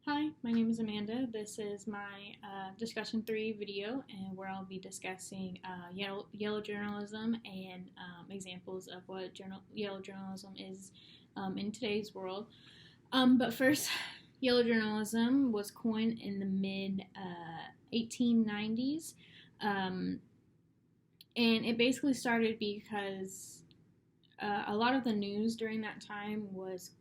Hi, my name is Amanda. This is my discussion 3 video, and where I'll be discussing yellow journalism and examples of what yellow journalism is in today's world. But first, yellow journalism was coined in the mid 1890s, and it basically started because a lot of the news during that time was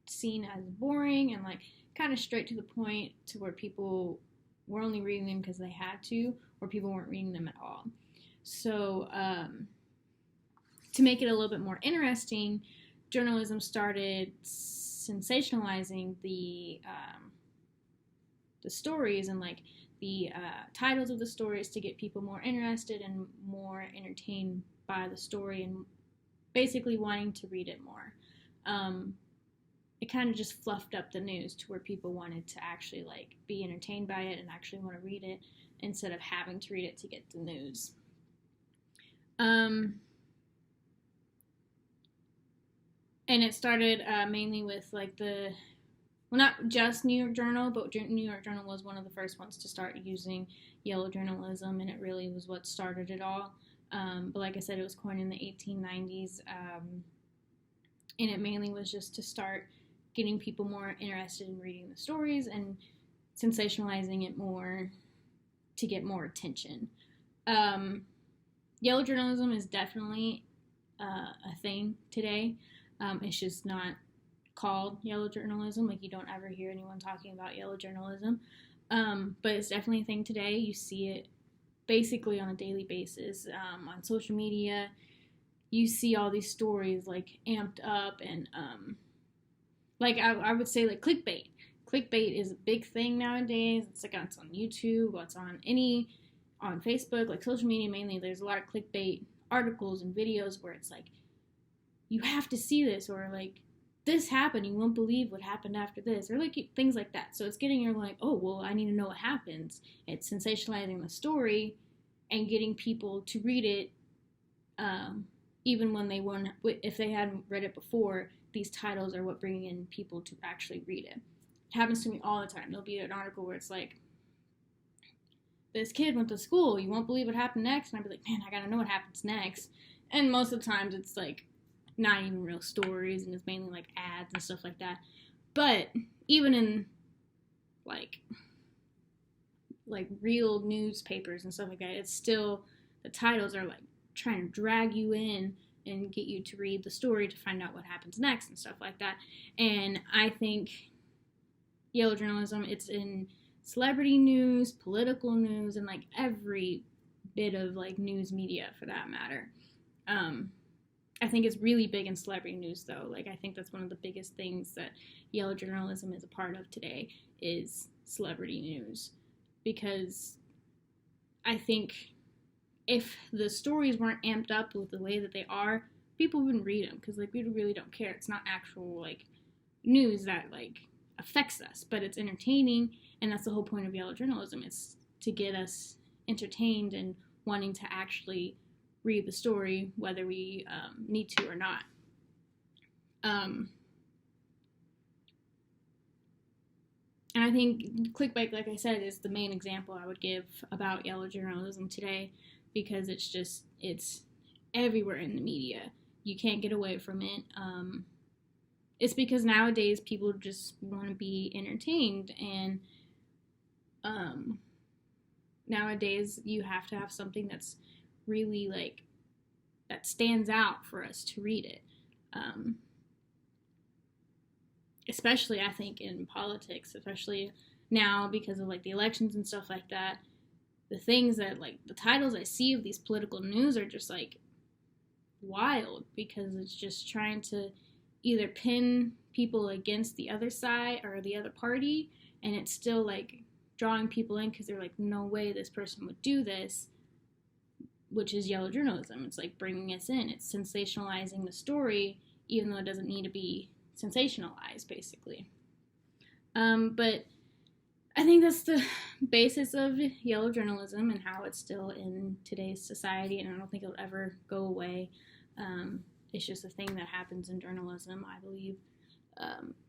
seen as boring and like kind of straight to the point, to where people were only reading them because they had to, or people weren't reading them at all. So to make it a little bit more interesting, journalism started sensationalizing the stories and like the titles of the stories to get people more interested and more entertained by the story and basically wanting to read it more. It kind of just fluffed up the news to where people wanted to actually like be entertained by it and actually want to read it instead of having to read it to get the news. And it started mainly with like not just New York Journal, but New York Journal was one of the first ones to start using yellow journalism, and it really was what started it all. But like I said, it was coined in the 1890s, and it mainly was just to start getting people more interested in reading the stories and sensationalizing it more to get more attention. Yellow journalism is definitely a thing today. It's just not called yellow journalism. Like, you don't ever hear anyone talking about yellow journalism. But it's definitely a thing today. You see it basically on a daily basis on social media. You see all these stories like amped up and like I would say like clickbait. Clickbait is a big thing nowadays. It's like it's on YouTube, it's on Facebook, like social media mainly. There's a lot of clickbait articles and videos where it's like, you have to see this, or like, this happened, you won't believe what happened after this, or like things like that. So it's getting you like, oh well, I need to know what happens. It's sensationalizing the story and getting people to read it, even when if they hadn't read it before. These titles are what bring in people to actually read it. It happens to me all the time. There'll be an article where it's like, this kid went to school, you won't believe what happened next, and I'd be like, man, I gotta know what happens next. And most of the times it's like not even real stories, and it's mainly like ads and stuff like that. But even in like real newspapers and stuff like that, it's still, the titles are like trying to drag you in and get you to read the story to find out what happens next and stuff like that. And I think yellow journalism, it's in celebrity news, political news, and like every bit of like news media for that matter. I think it's really big in celebrity news though. Like, I think that's one of the biggest things that yellow journalism is a part of today, is celebrity news. Because I think if the stories weren't amped up with the way that they are, people wouldn't read them, because like, we really don't care. It's not actual like news that like affects us, but it's entertaining, and that's the whole point of yellow journalism. It's to get us entertained and wanting to actually read the story, whether we need to or not. And I think clickbait, like I said, is the main example I would give about yellow journalism today, because it's everywhere in the media. You can't get away from it. It's because nowadays people just want to be entertained, and nowadays you have to have something that's really like, that stands out for us to read it. Especially I think in politics, especially now because of like the elections and stuff like that. The things that like the titles I see of these political news are just like wild, because it's just trying to either pin people against the other side or the other party, and it's still like drawing people in because they're like, no way this person would do this, which is yellow journalism. It's like bringing us in. It's sensationalizing the story, even though it doesn't need to be sensationalized, basically. But I think that's the basis of yellow journalism and how it's still in today's society, and I don't think it'll ever go away. It's just a thing that happens in journalism, I believe.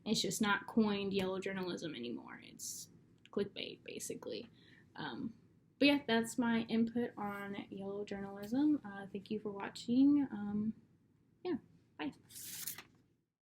It's just not coined yellow journalism anymore. It's clickbait, basically. But yeah, that's my input on yellow journalism. Thank you for watching. Yeah, bye.